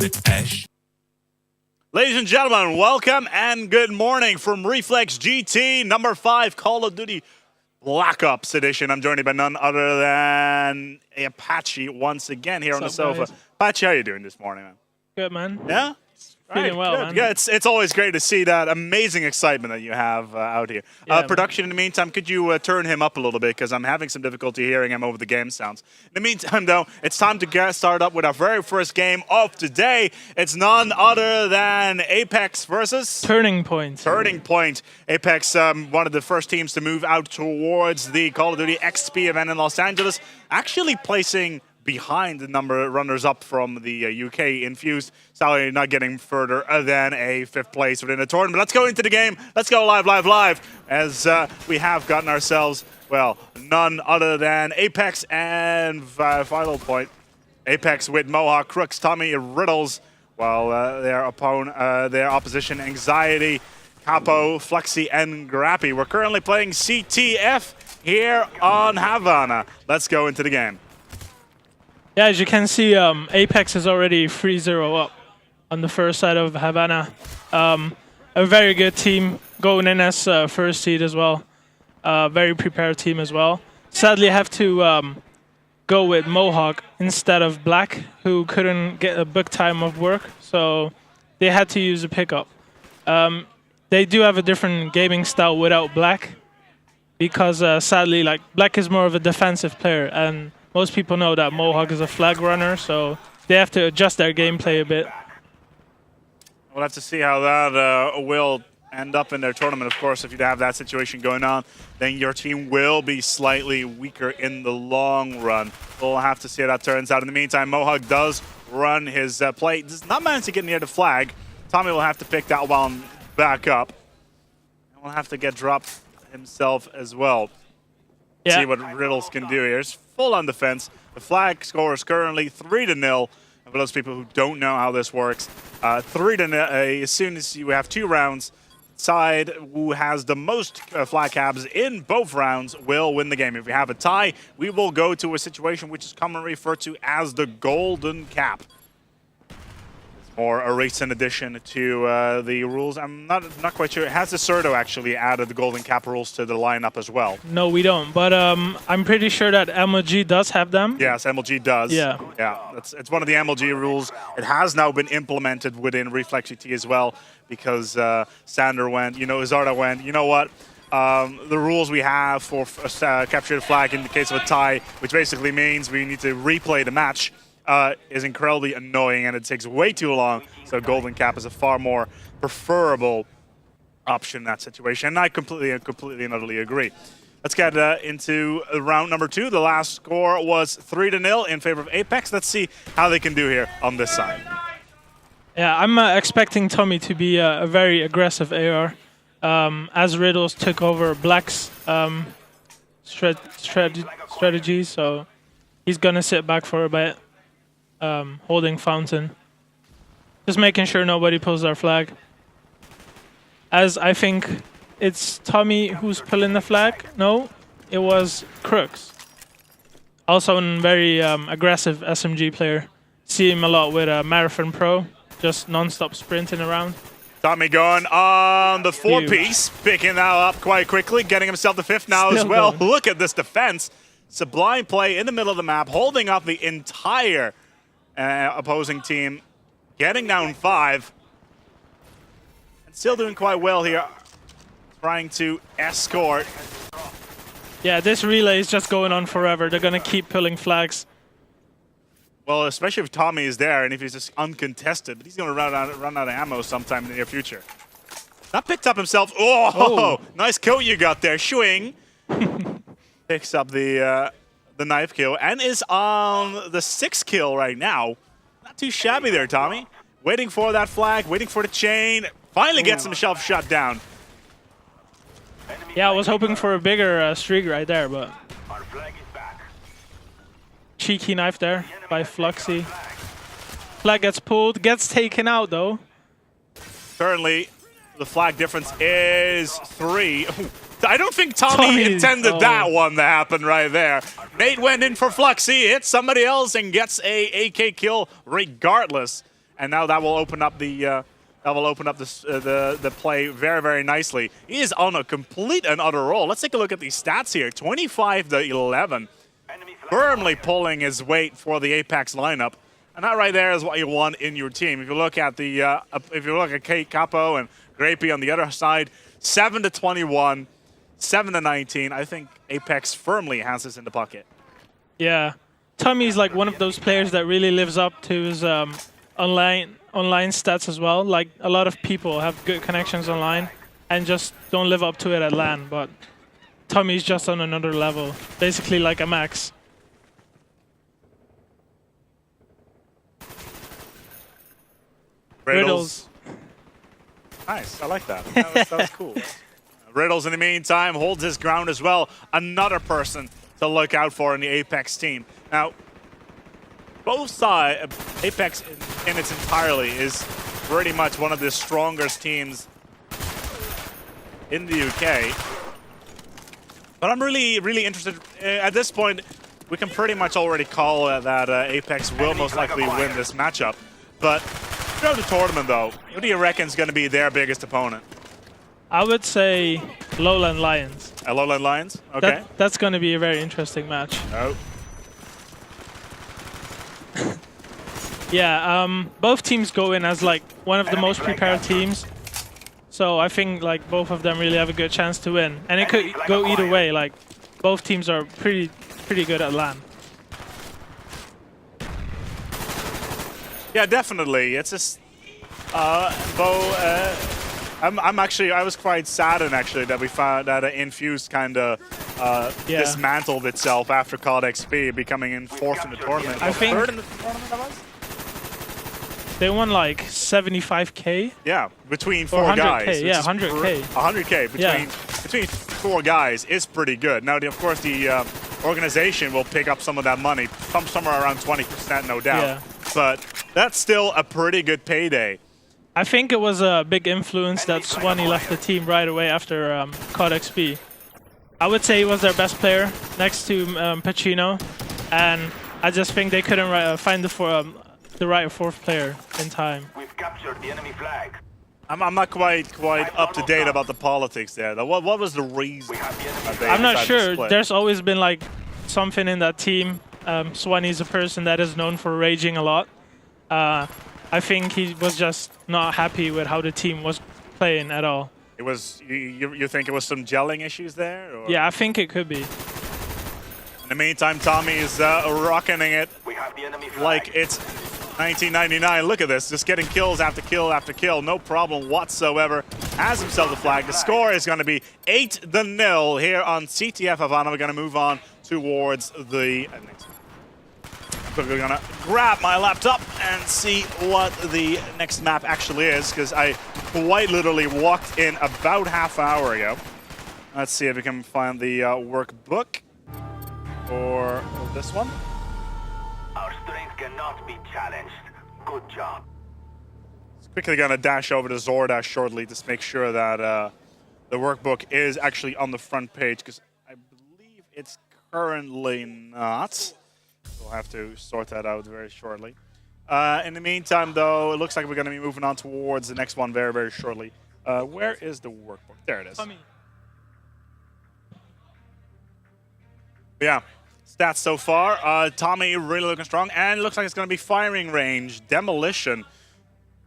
Ladies and gentlemen, welcome and good morning from Reflex GT number 5 Call of Duty Black Ops edition. I'm joined by none other than Apache once again here on the sofa. Guys? Apache, how you doing this morning, man? Good, man. Yeah? Feeling well, good. man. Yeah, it's always great to see that amazing excitement that you have out here. Yeah, Production, in the meantime, could you turn him up a little bit because I'm having some difficulty hearing him over the game sounds. In the meantime, though, it's time to get started up with our very first game of today. It's none other than Apex versus Turning Point. Turning Point. Apex, one of the first teams to move out towards the Call of Duty XP event in Los Angeles, actually placing behind the number runners-up from the UK Infused. Sadly, not getting further than a 5th place within the tournament. Let's go into the game. Let's go live, as we have gotten ourselves, well, none other than Apex and Vital Point. Apex with Mohawk, Crooks, Tommy, Riddles, while their opposition, Anxiety, Capo, Flexi, and Grappy. We're currently playing CTF here on Havana. Let's go into the game. Yeah, as you can see, Apex is already 3-0 up on the first side of Havana. A very good team going in as first seed as well. Very prepared team as well. Sadly, I have to go with Mohawk instead of Black, who couldn't get a book time of work, so they had to use a pickup. They do have a different gaming style without Black, because sadly, like, Black is more of a defensive player, and most people know that Mohawk is a flag runner, so they have to adjust their gameplay a bit. We'll have to see how that will end up in their tournament. Of course, if you have that situation going on, then your team will be slightly weaker in the long run. We'll have to see how that turns out. In the meantime, Mohawk does run his play. Does not manage to get near the flag. Tommy will have to pick that one back up. And will have to get dropped himself as well. Yeah. See what Riddles can do here. It's full on defense. The flag score is currently 3-0. For those people who don't know how this works, 3-0. As soon as you have 2 rounds, side who has the most flag cabs in both rounds will win the game. If we have a tie, we will go to a situation which is commonly referred to as the golden cap. Or a recent addition to the rules. I'm not quite sure. Has the Certo actually added the golden cap rules to the lineup as well? No, we don't, but I'm pretty sure that MLG does have them. Yes, MLG does. Yeah. Yeah, it's one of the MLG rules. It has now been implemented within Reflex GT as well, because Sander went, Izarda went, you know what? The rules we have for capture the flag in the case of a tie, which basically means we need to replay the match, is incredibly annoying, and it takes way too long. So golden cap is a far more preferable option in that situation, and I completely and utterly agree. Let's get into round number 2. The last score was 3-0 in favor of Apex. Let's see how they can do here on this side. Yeah, I'm expecting Tommy to be a very aggressive AR, as Riddles took over Black's strategy, so he's gonna sit back for a bit. Holding Fountain. Just making sure nobody pulls our flag. As I think it's Tommy who's pulling the flag. No, it was Crooks. Also a very aggressive SMG player. See him a lot with Marathon Pro, just non-stop sprinting around. Tommy going on the 4-piece, picking that up quite quickly, getting himself the 5th now as well. Going. Look at this defense. Sublime play in the middle of the map, holding up the entire opposing team, getting down 5, and still doing quite well here, trying to escort. Yeah, this relay is just going on forever. They're gonna keep pulling flags. Well, especially if Tommy is there and if he's just uncontested, but he's gonna run out of ammo sometime in the near future. Not picked up himself. Oh. Nice kill you got there, Swing. Picks up the knife kill and is on the 6th kill right now. Not too shabby there, Tommy. Waiting for that flag, waiting for the chain. Finally gets himself shut down. Yeah, I was hoping for a bigger streak right there, but cheeky knife there by Fluxy. Flag gets pulled, gets taken out though. Currently, the flag difference is 3. I don't think Tommy intended that one to happen right there. Nate went in for Fluxy, hits somebody else, and gets a AK kill regardless. and now that will open up the the play very, very nicely. He is on a complete and utter roll. Let's take a look at these stats here. 25-11, firmly pulling his weight for the Apex lineup, and that right there is what you want in your team. If you look at Kate Capo and Grapey on the other side, 7-21, 7-19. I think Apex firmly has this in the pocket. Yeah, Tommy's like one of those players that really lives up to his online stats as well. Like a lot of people have good connections online and just don't live up to it at LAN, but Tommy's just on another level, basically like a Max. Riddles. Nice, I like that. That was cool. Riddles, in the meantime, holds his ground as well. Another person to look out for in the Apex team. Now, both sides, Apex in its entirety is pretty much one of the strongest teams in the UK. But I'm really, really interested. At this point, we can pretty much already call that Apex will most likely win this matchup. But throughout the tournament, though, who do you reckon is going to be their biggest opponent? I would say Lowland Lions. Lowland Lions? Okay. That's going to be a very interesting match. Oh. Yeah, both teams go in as like one of the most prepared teams. So I think like both of them really have a good chance to win. And it could go either way. Like both teams are pretty good at LAN. Yeah, definitely. It's just I was quite saddened actually that we found that Infused kind of dismantled itself after COD XP, becoming in fourth in the tournament. I think third in the tournament that was? They won like 75K. Yeah, between four guys. Yeah, 100K. 100K between four guys is pretty good. Now, of course, the organization will pick up some of that money, somewhere around 20%, no doubt. Yeah. But that's still a pretty good payday. I think it was a big influence that Swanee left the team right away after COD XP. I would say he was their best player next to Pacino, and I just think they couldn't find the right fourth player in time. We've captured the enemy flag. I'm not quite up to date about the politics there, though. What was the reason? I'm not sure. There's always been like something in that team. Swanee's a person that is known for raging a lot. I think he was just not happy with how the team was playing at all. It was. You think it was some gelling issues there? Or? Yeah, I think it could be. In the meantime, Tommy is rocking it We have the enemy flag. like it's 1999. Look at this, just getting kills after kill after kill, no problem whatsoever. Has himself the flag. The score is going to be 8-0 here on CTF Havana. We're going to move on towards the next. We're going to grab my laptop and see what the next map actually is, because I quite literally walked in about half an hour ago. Let's see if we can find the workbook or this one. Our strength cannot be challenged. Good job. Quickly going to dash over to Zordash shortly to make sure that the workbook is actually on the front page, because I believe it's currently not. We'll have to sort that out very shortly. In the meantime, though, it looks like we're going to be moving on towards the next one very, very shortly. Where is the workbook? There it is. Yeah, stats so far. Tommy really looking strong, and it looks like it's going to be firing range. Demolition.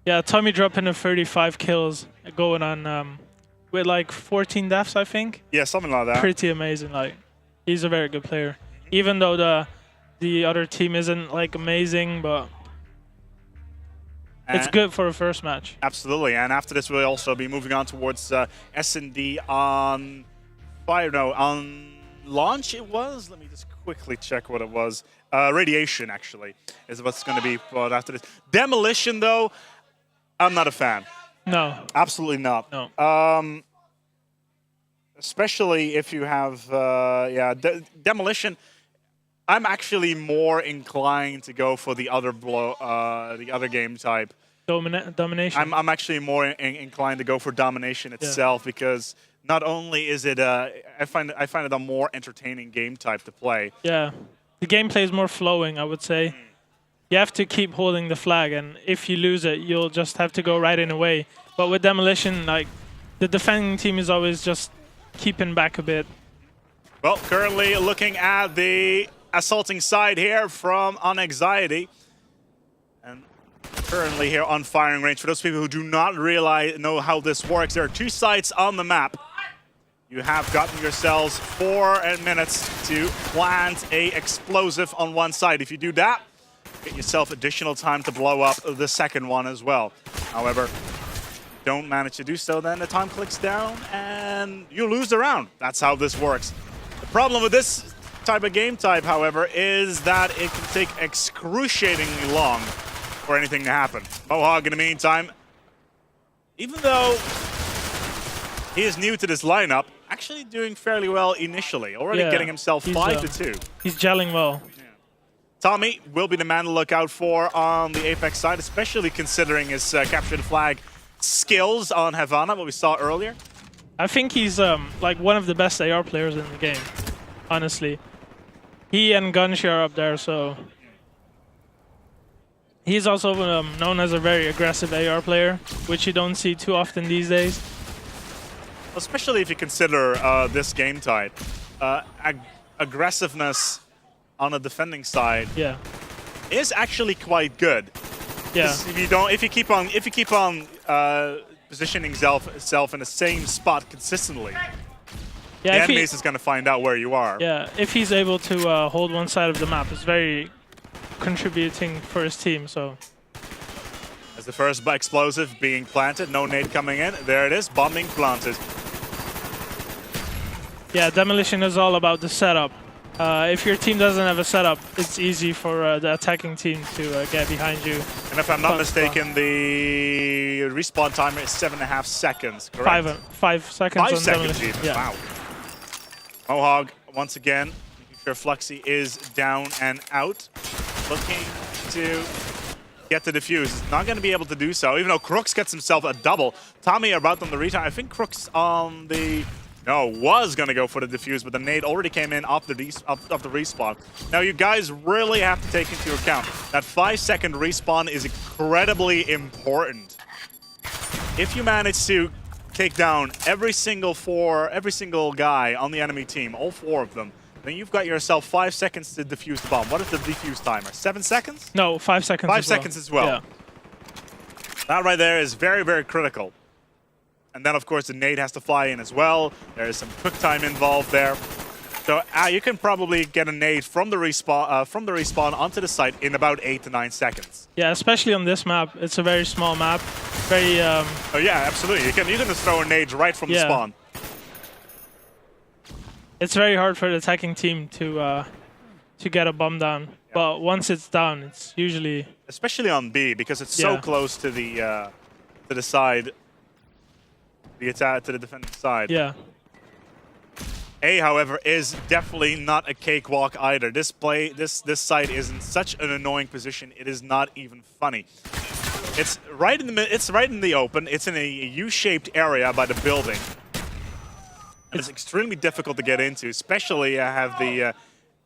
Yeah, Tommy dropping 35 kills, going on with like 14 deaths, I think. Yeah, something like that. Pretty amazing. Like, he's a very good player, even though the other team isn't like amazing, but it's good for a first match. Absolutely, and after this, we'll also be moving on towards S&D on on launch. It was. Let me just quickly check what it was. Radiation actually is what's going to be brought after this. Demolition, though, I'm not a fan. No, absolutely not. No. Especially if you have Demolition. I'm actually more inclined to go for the other the other game type. Domination. I'm actually more inclined to go for Domination itself, because not only is it I find it a more entertaining game type to play. Yeah, the gameplay is more flowing, I would say. you have to keep holding the flag, and if you lose it, you'll just have to go right in away. But with Demolition, like, the defending team is always just keeping back a bit. Well, currently looking at the assaulting side here from Unanxiety. And currently here on firing range. For those people who do not know how this works, there are 2 sites on the map. You have gotten yourselves 4 minutes to plant a explosive on one side. If you do that, get yourself additional time to blow up the second one as well. However, don't manage to do so, then the time clicks down and you lose the round. That's how this works. The problem with this type of game type, however, is that it can take excruciatingly long for anything to happen. Mohawk, in the meantime, even though he is new to this lineup, actually doing fairly well initially, already getting himself 5 to 2. He's gelling well. Tommy will be the man to look out for on the Apex side, especially considering his capture the flag skills on Havana, what we saw earlier. I think he's like one of the best AR players in the game, honestly. He and Gunshi are up there, so he's also known as a very aggressive AR player, which you don't see too often these days. Especially if you consider this game type, aggressiveness on the defending side is actually quite good. Yeah. If you keep on positioning yourself in the same spot consistently, the enemies is going to find out where you are. Yeah, if he's able to hold one side of the map, it's very contributing for his team. So, as the first explosive being planted, no nade coming in. There it is, bomb being planted. Yeah, Demolition is all about the setup. If your team doesn't have a setup, it's easy for the attacking team to get behind you. And if I'm not mistaken, the respawn timer is 7.5 seconds, correct? 5 seconds. 5 seconds even, yeah. Wow. Mohawk, once again, making sure Fluxy is down and out. Looking to get the defuse. He's not going to be able to do so, even though Crooks gets himself a double. Tommy about on the retime. I think Crooks on the... No, was going to go for the defuse, but the nade already came in off the respawn. Now, you guys really have to take into account that 5-second respawn is incredibly important. If you manage to take down every single guy on the enemy team, all 4 of them, then you've got yourself 5 seconds to defuse the bomb. What is the defuse timer? 7 seconds? No, 5 seconds. 5 seconds as well. Yeah. That right there is very, very critical. And then, of course, the nade has to fly in as well. There is some quick time involved there. So you can probably get a nade from the respawn onto the site in about 8 to 9 seconds. Yeah, especially on this map. It's a very small map. Very. Oh yeah, absolutely. You can just throw a nade right from the spawn. It's very hard for the attacking team to get a bomb down. Yeah. But once it's down, it's usually. Especially on B, because it's so close to the side. The attack to the defending side. Yeah. A, however, is definitely not a cakewalk either. This site is in such an annoying position. It is not even funny. It's right in the open. It's in a U-shaped area by the building. And it's extremely difficult to get into, especially have the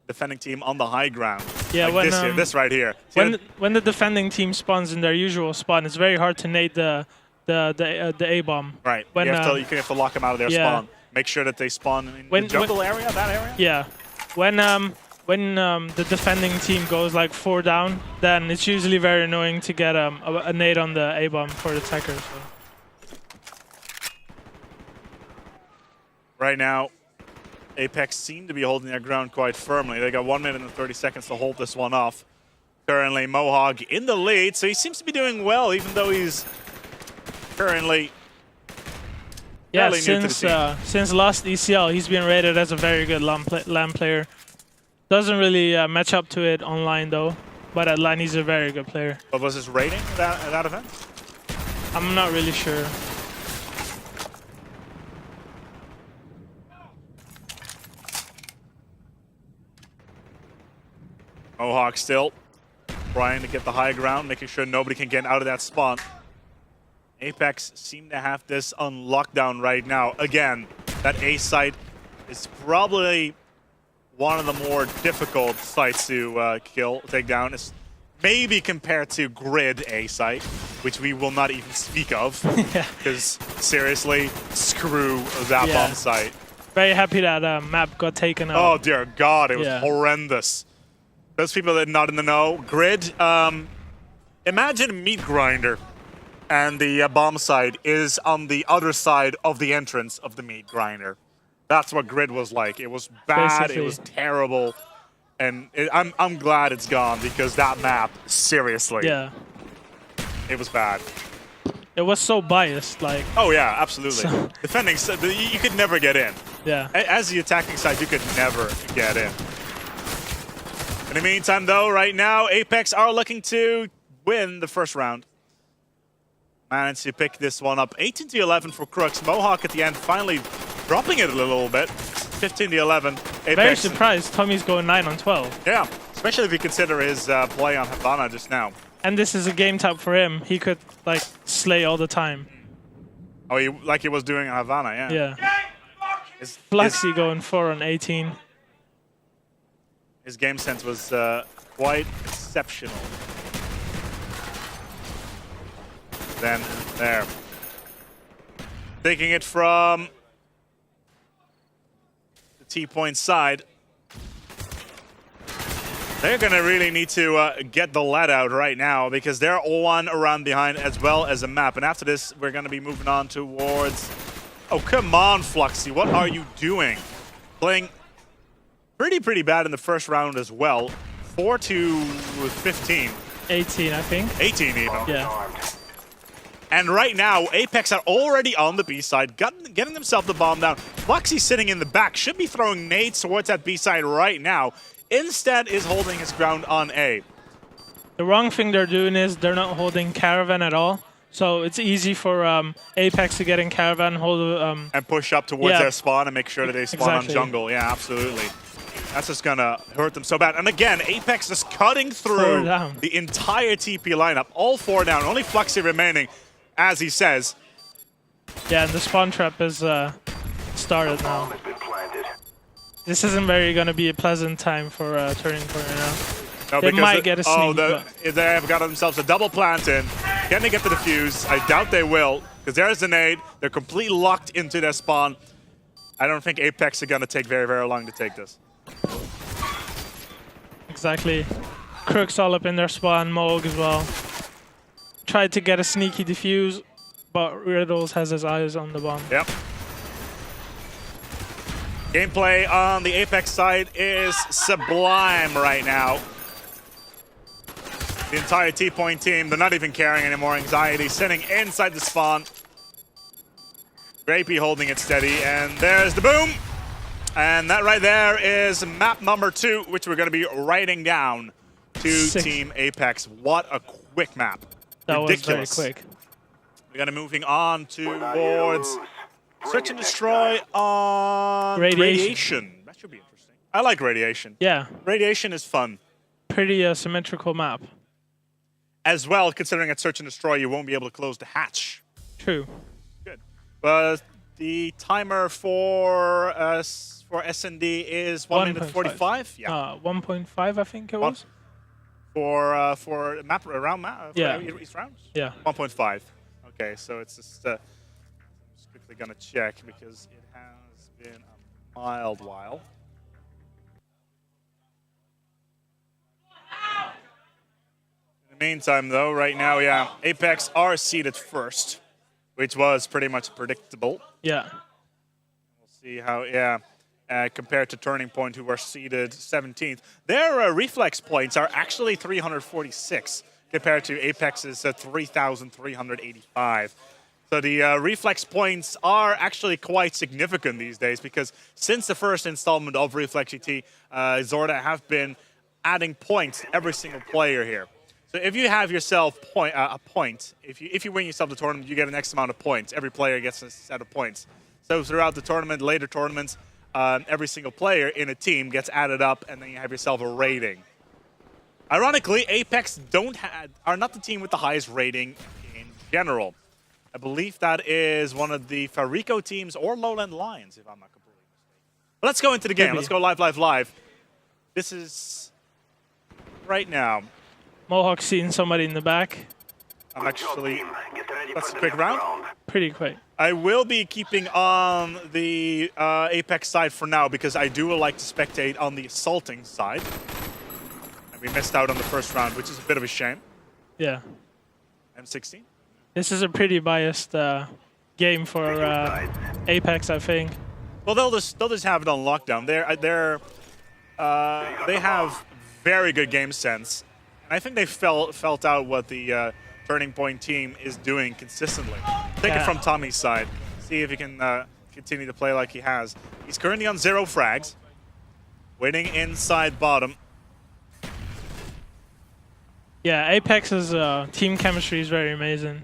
defending team on the high ground. Yeah, like this right here. When the defending team spawns in their usual spawn, it's very hard to nade the A-bomb. Right. You have to lock them out of their spawn. Make sure that they spawn in the jungle area, that area? Yeah. When the defending team goes like 4 down, then it's usually very annoying to get a nade on the A-bomb for the attacker. So. Right now, Apex seem to be holding their ground quite firmly. They got 1 minute and 30 seconds to hold this one off. Currently, Mohawk in the lead, so he seems to be doing well, even though he's currently since last ECL, he's been rated as a very good LAN player. Doesn't really match up to it online though, but at LAN he's a very good player. What was his rating at that event? I'm not really sure. Mohawk still trying to get the high ground, making sure nobody can get out of that spawn. Apex seem to have this on lockdown right now. Again, that A site is probably one of the more difficult sites to take down. It's maybe compared to Grid A site, which we will not even speak of, because seriously, screw that bomb site. Very happy that map got taken out. Oh dear God, it was horrendous. Those people that are not in the know, Grid, imagine a meat grinder, and the bomb site is on the other side of the entrance of the meat grinder. That's what Grid was like. It was bad, Basically. it was terrible, and I'm glad it's gone, because that map, seriously, it was bad. It was so biased, like. Oh yeah, absolutely. Defending, you could never get in. Yeah. As the attacking side, you could never get in. In the meantime, though, right now, Apex are looking to win the first round. Managed to pick this one up. 18-11 for Crux. Mohawk at the end finally dropping it a little bit. 15-11. Apex. Very surprised Tommy's going 9 on 12. Yeah, especially if you consider his play on Havana just now. And this is a game type for him. He could, like, slay all the time. Oh, like he was doing on Havana, yeah. Yeah. Fluxy going 4 on 18. His game sense was quite exceptional. Then there. Taking it from the T-point side. They're going to really need to get the lead out right now, because they're one around behind as well as a map. And after this, we're going to be moving on towards... Oh, come on, Fluxy. What are you doing? Playing pretty bad in the first round as well. 4-15. 18, I think. 18 even. Yeah. And right now, Apex are already on the B side, getting themselves the bomb down. Fluxy sitting in the back, should be throwing nades towards that B side right now. Instead is holding his ground on A. The wrong thing they're doing is they're not holding Caravan at all. So it's easy for Apex to get in Caravan, hold and push up towards their spawn and make sure that they spawn on jungle. Yeah, absolutely. That's just gonna hurt them so bad. And again, Apex is cutting through the entire TP lineup. All 4 down, only Fluxy remaining, as he says. Yeah, and the spawn trap is started now. This isn't very gonna be a pleasant time for turning corner now. No, they might get a sneak. They have got themselves a double plant in. Can they get the defuse? I doubt they will, because there's the nade. They're completely locked into their spawn. I don't think Apex are going to take very long to take this. Exactly. Crooks all up in their spawn, Moog as well. Tried to get a sneaky defuse, but Riddles has his eyes on the bomb. Yep. Gameplay on the Apex side is sublime right now. The entire T-point team, they're not even caring anymore. Anxiety sitting inside the spawn. Grapey holding it steady, and there's the boom. And that right there is map number 2, which we're going to be writing down to Team Apex. What a quick map. That Ridiculous. was very quick. We're going to moving on towards Search and Destroy on Radiation. That should be interesting. I like Radiation. Yeah. Radiation is fun. Pretty symmetrical map. As well, considering at Search and Destroy, you won't be able to close the hatch. True. Good. But the timer for S&D is 1 minute 45. Yeah. 1.5, I think it was. For map around map. Each round. Yeah. 1.5. Okay, so it's just quickly gonna check because it has been a mild while. Meantime, though, right now, yeah, Apex are seeded first, which was pretty much predictable. Yeah. We'll see how, compared to Turning Point, who were seeded 17th. Their Reflex points are actually 346 compared to Apex's 3,385. So the Reflex points are actually quite significant these days, because since the first installment of Reflex GT, Zorda have been adding points to every single player here. So if you have yourself a point, if you win yourself the tournament, you get an X amount of points. Every player gets a set of points. So throughout the tournament, later tournaments, every single player in a team gets added up, and then you have yourself a rating. Ironically, Apex are not the team with the highest rating in general. I believe that is one of the Farico teams or Lowland Lions, if I'm not completely mistaken. But let's go into the game. Let's go live. This is right now. Mohawk seeing somebody in the back. I'm Good job, actually... team. Get ready That's for a the quick next round. Pretty quick. I will be keeping on the Apex side for now because I do like to spectate on the assaulting side. And we missed out on the first round, which is a bit of a shame. Yeah. M16. This is a pretty biased game for Apex, I think. Well, they'll just have it on lockdown. They have very good game sense. And I think they felt out what the Turning Point team is doing consistently. Take it from Tommy's side. See if he can continue to play like he has. He's currently on 0 frags. Waiting inside bottom. Yeah, Apex's team chemistry is very amazing.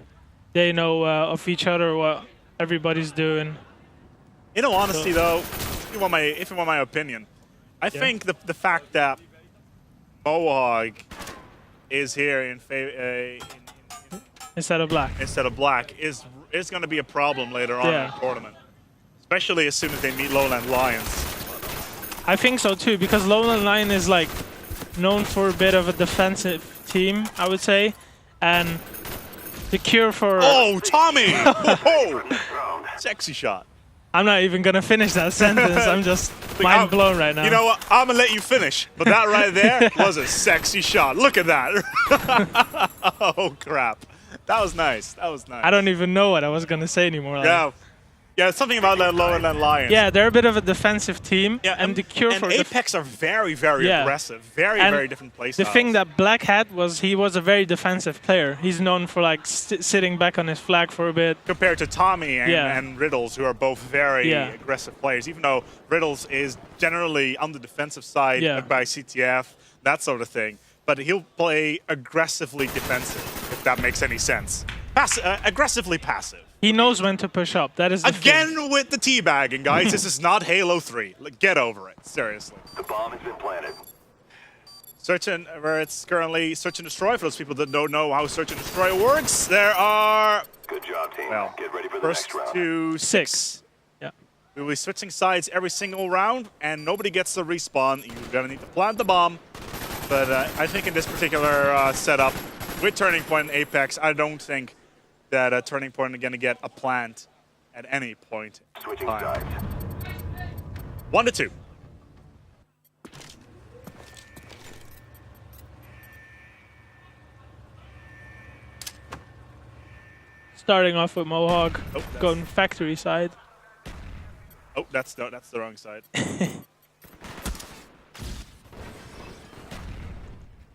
They know of each other what everybody's doing. In all honesty, though, if you want my opinion, I think the fact that Mohawk is here in Instead of black. Instead of black is going to be a problem later on in the tournament, especially as soon as they meet Lowland Lions. I think so too, because Lowland Lion is like known for a bit of a defensive team, I would say, and the cure for. Oh, Tommy! Oh, sexy shot. I'm not even gonna finish that sentence. I'm just mind blown right now. You know what? I'm gonna let you finish, but that right there was a sexy shot. Look at that. Oh crap. That was nice. That was nice. I don't even know what I was gonna say anymore. Like. Yeah, something about that Lowland Lions. Yeah, they're a bit of a defensive team. Yeah, and the cure for Apex are very, very aggressive. Very different play styles. The thing that Black had was he was a very defensive player. He's known for like sitting back on his flag for a bit. Compared to Tommy and Riddles, who are both very aggressive players, even though Riddles is generally on the defensive side by CTF, that sort of thing. But he'll play aggressively defensive, if that makes any sense. Aggressively passive. He knows when to push up. That is the Again with the teabagging, guys. This is not Halo 3. Like, get over it. Seriously. The bomb has been planted. Search and where it's currently search and destroy. For those people that don't know how search and destroy works, there are. Good job, team. Well, Get ready for the first next round. to 6. Yeah. We'll be switching sides every single round, and nobody gets to respawn. You're gonna need to plant the bomb. But I think in this particular setup, with Turning Point and Apex, I don't think that Turning Point are going to get a plant at any point. Switching sides. 1 to 2. Starting off with Mohawk, going factory side. Oh, that's the wrong side.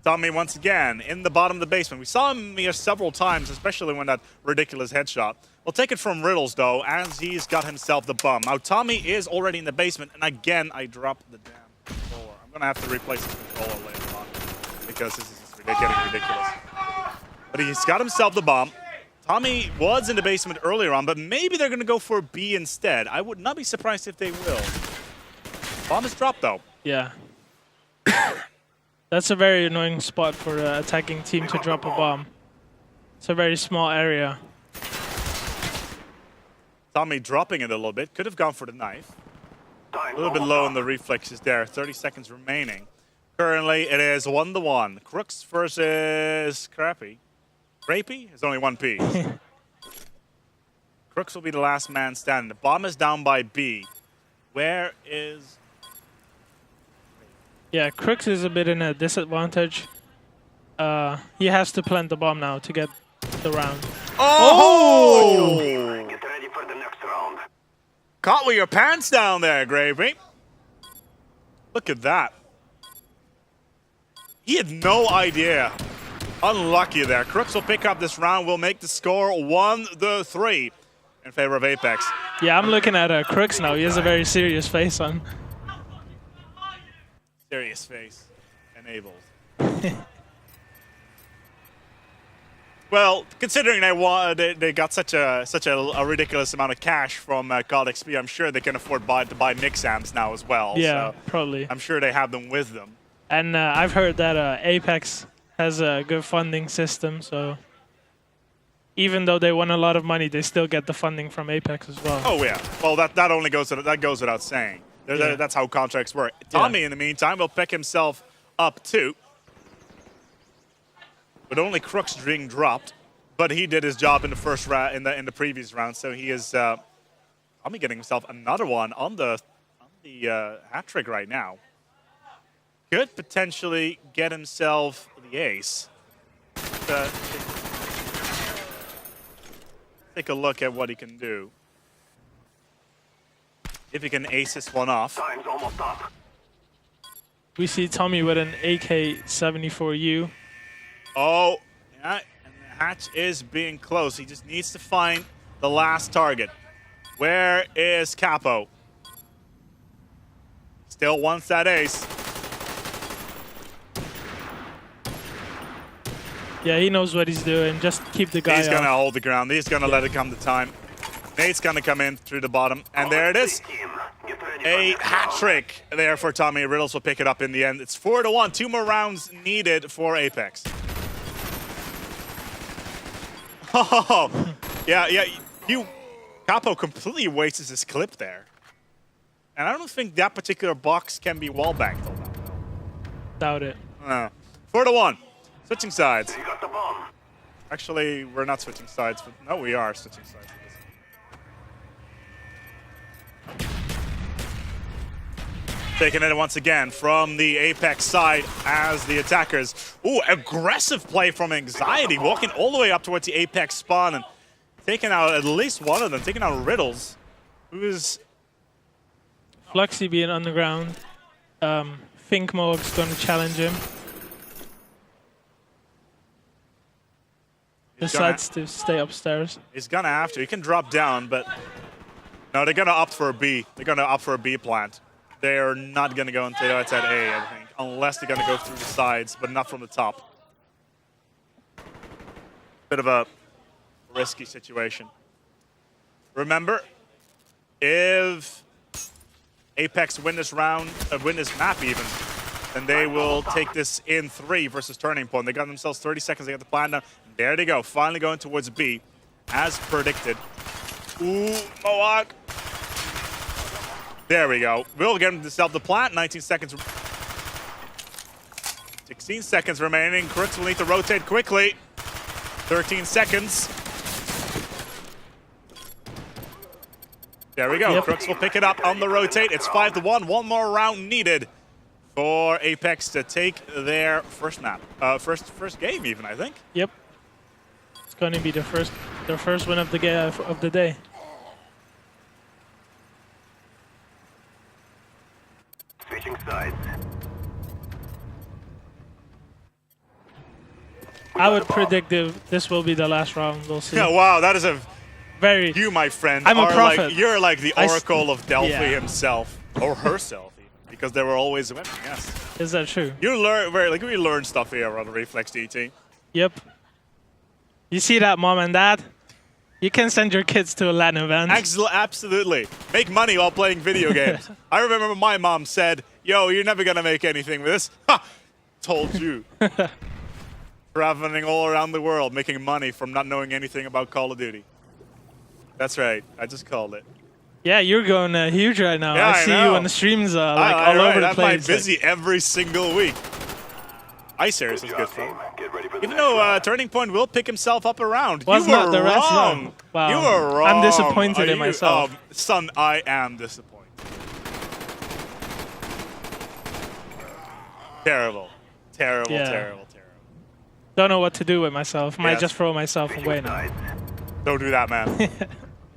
Tommy once again in the bottom of the basement. We saw him here several times, especially when that ridiculous headshot. We'll take it from Riddles, though, as he's got himself the bomb. Now, Tommy is already in the basement, and again, I dropped the damn controller. I'm going to have to replace this controller later on, because this is just getting ridiculous. But he's got himself the bomb. Tommy was in the basement earlier on, but maybe they're going to go for B instead. I would not be surprised if they will. Bomb is dropped, though. Yeah. That's a very annoying spot for the attacking team to drop a bomb. It's a very small area. Tommy dropping it a little bit. Could have gone for the knife. A little bit low on the reflexes there. 30 seconds remaining. Currently, it is 1-1. Crooks versus Crappy. Rapey? There's only one P. Crooks will be the last man standing. The bomb is down by B. Where is... Yeah, Crooks is a bit in a disadvantage. He has to plant the bomb now to get the round. Oh! Get ready for the next round. Caught with your pants down there, Gravy. Look at that. He had no idea. Unlucky there. Crooks will pick up this round. Will make the score 1-3 in favor of Apex. Yeah, I'm looking at Crooks now. He has a very serious face on. Serious face enabled. Well, considering they got such a ridiculous amount of cash from COD XP, I'm sure they can afford to buy Nix amps now as well. Yeah, so probably. I'm sure they have them with them. And I've heard that Apex has a good funding system, so even though they won a lot of money, they still get the funding from Apex as well. Oh yeah. Well, that only goes without saying. That's how contracts work. Tommy, in the meantime, will pick himself up too. with only Crooks being dropped, but he did his job in the first round, in the previous round. So he is Tommy getting himself another one on the hat trick right now. Could potentially get himself the ace. Take a look at what he can do. If he can ace this one off. Time's almost up. We see Tommy with an AK-74U. Oh, yeah, and the hatch is being close. He just needs to find the last target. Where is Capo? Still wants that ace. Yeah, he knows what he's doing. Just keep the guy He's going to off. hold the ground. He's going to let it come to time. Nate's going to come in through the bottom. And there it is. A hat trick there for Tommy. Riddles will pick it up in the end. It's 4-1. 2 more rounds needed for Apex. Oh, yeah. Capo completely wastes his clip there. And I don't think that particular box can be wall banked on that. Doubt it. 4-1. Switching sides. You got the bomb. Actually, we're not switching sides. But no, we are switching sides. Taking it once again from the Apex side as the attackers. Ooh, aggressive play from Anxiety, walking all the way up towards the Apex spawn and taking out at least one of them, taking out Riddles, who is... Fluxy being underground. Finkmog's going to challenge him. Decides to stay upstairs. He's gonna have to. He can drop down, but... No, they're gonna opt for a B. They're gonna opt for a B plant. They're not going to go into it's at A, I think, unless they're going to go through the sides, but not from the top. Bit of a risky situation. Remember, if Apex win this round, win this map even, then they will take this in 3 versus Turning Point. They got themselves 30 seconds to get the plan done. There they go, finally going towards B, as predicted. Ooh, Mohawk. There we go. We'll get him to sell the plant. 19 seconds. 16 seconds remaining. Crooks will need to rotate quickly. 13 seconds. There we go. Yep. Crooks will pick it up on the rotate. It's 5-1. 1 more round needed for Apex to take their first map. First game even, I think. Yep. It's going to be their first win of the day. Switching sides. I would predict this will be the last round. We'll see. Yeah, wow, that is a Very. you, my friend. I'm a are prophet. Like, you're like the Oracle of Delphi yeah. himself, or herself, because they were always winning. Yes. Is that true? You learn we learn stuff here on the Reflex DT. Yep. You see that, mom and dad? You can send your kids to a LAN event. Absolutely. Make money while playing video games. I remember my mom said, "Yo, you're never gonna make anything with this." Ha! Told you. Traveling all around the world, making money from not knowing anything about Call of Duty. That's right. I just called it. Yeah, you're going huge right now. Yeah, I see know. you on the streams all over the place. I'm busy every single week. iSeries is good fun. Get ready for the Even next though round. Turning Point will pick himself up around. Was you were not the rest wrong. long. Wow. You were wrong. I'm disappointed Are in you- myself. Son, I am disappointed. Terrible. Terrible, Yeah. terrible, terrible. Don't know what to do with myself. Might Yes. just throw myself Switching away now. sides. Don't do that, man.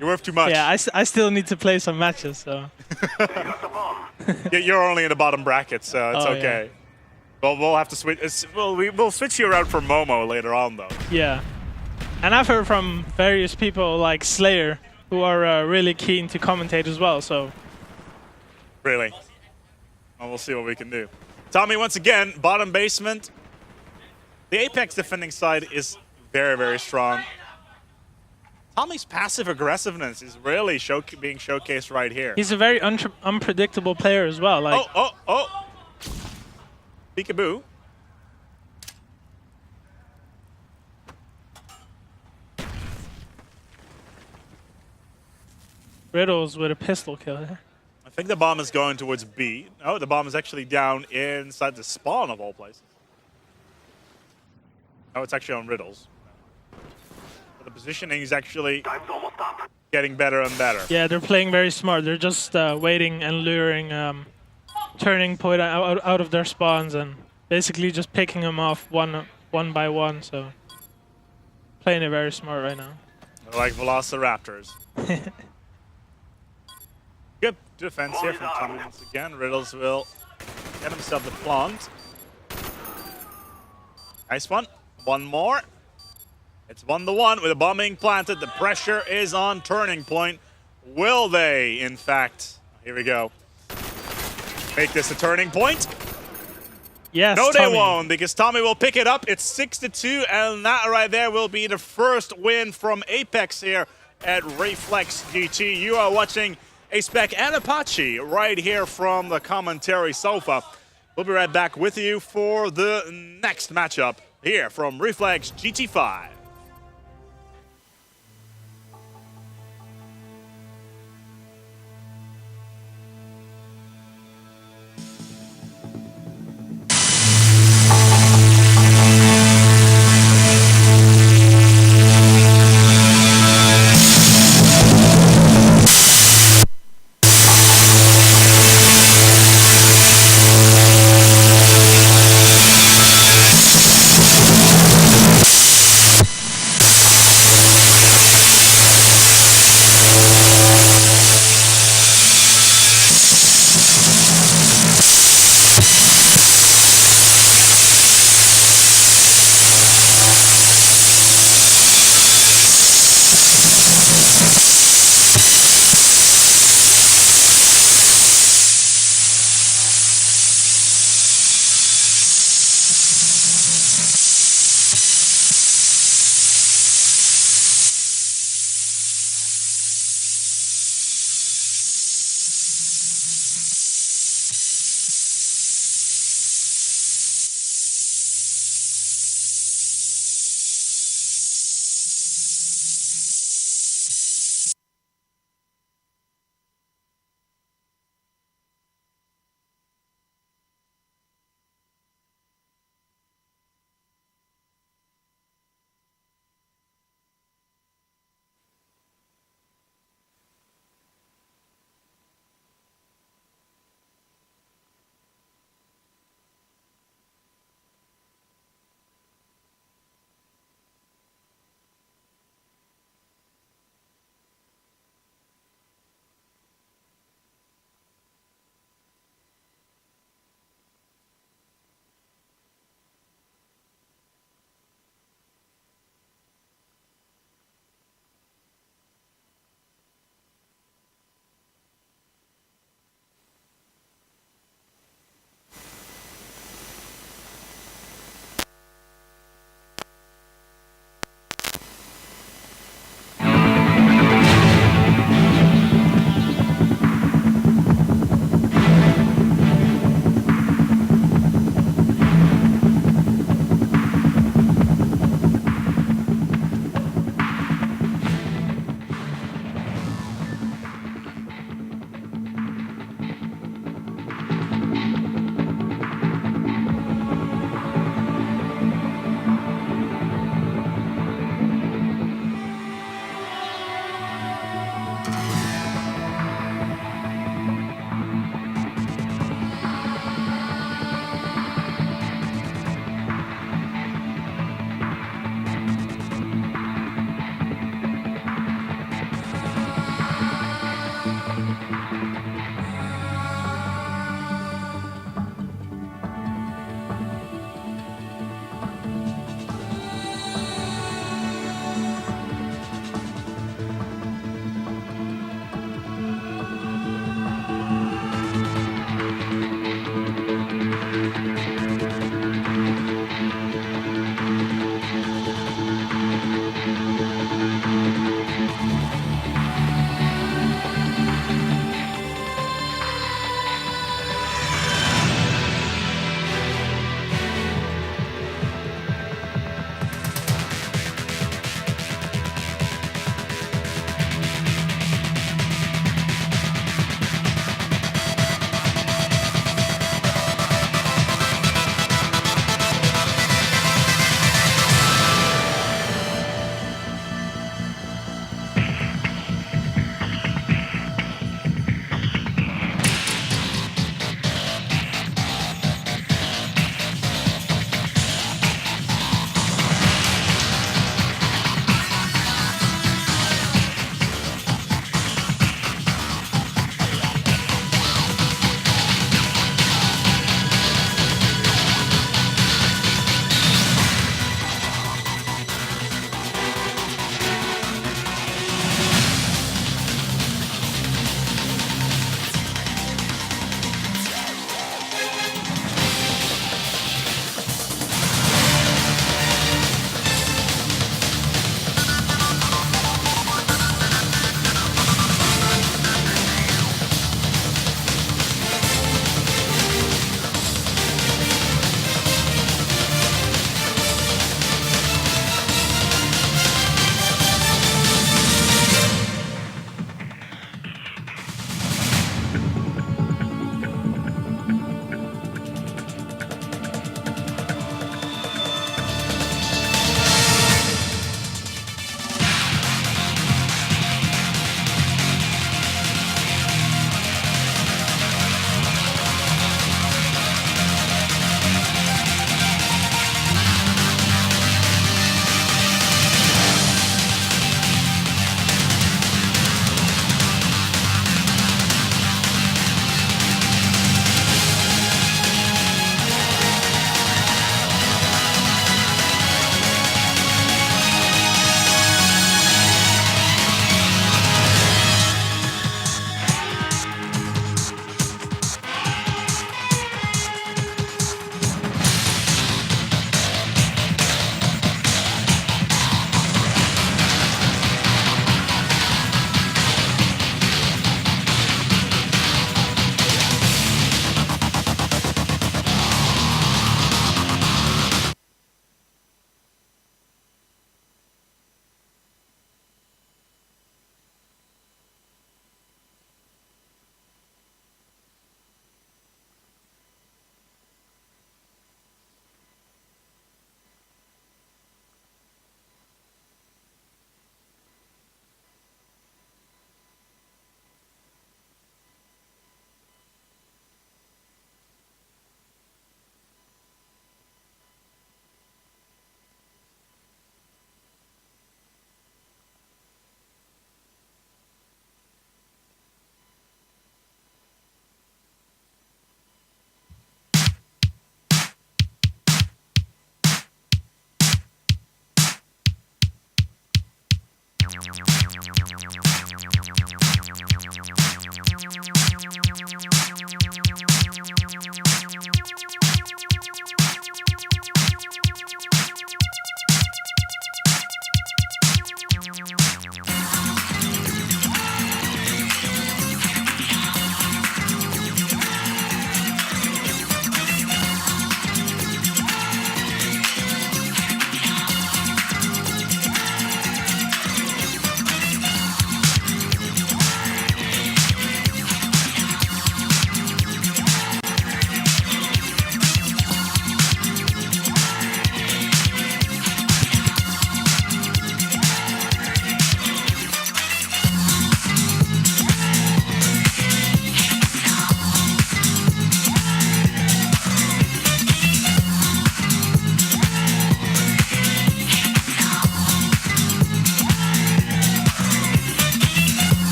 You're worth too much. Yeah, I still need to play some matches, so. You got the bomb. You're only in the bottom bracket, so it's Oh, okay. Well, we'll have to switch. We'll switch you around for Momo later on, though. Yeah. And I've heard from various people like Slayer who are really keen to commentate as well, so. Really. Well, we'll see what we can do. Tommy, once again, bottom basement. The Apex defending side is very, very strong. Tommy's passive aggressiveness is really being showcased right here. He's a very unpredictable player as well. Like, Oh. Peekaboo. Riddles with a pistol kill there. I think the bomb is going towards B. Oh, the bomb is actually down inside the spawn of all places. Oh, it's actually on Riddles. But the positioning is actually Time's almost up. getting better and better. Yeah, they're playing very smart. They're just waiting and luring turning point out of their spawns and basically just picking them off one by one. So playing it very smart right now. They're like Velociraptors. Good defense here from Tommy once again. Riddles will get himself the plant. Nice one. One more. It's 1-1 with a bomb being planted. The pressure is on turning point. Will they, in fact, here we go, make this a turning point? Yes, No, Tommy. they won't, because Tommy will pick it up. It's 6-2, and that right there will be the first win from Apex here at Reflex GT. You are watching A-Spec and Apache right here from the commentary sofa. We'll be right back with you for the next matchup here from Reflex GT5.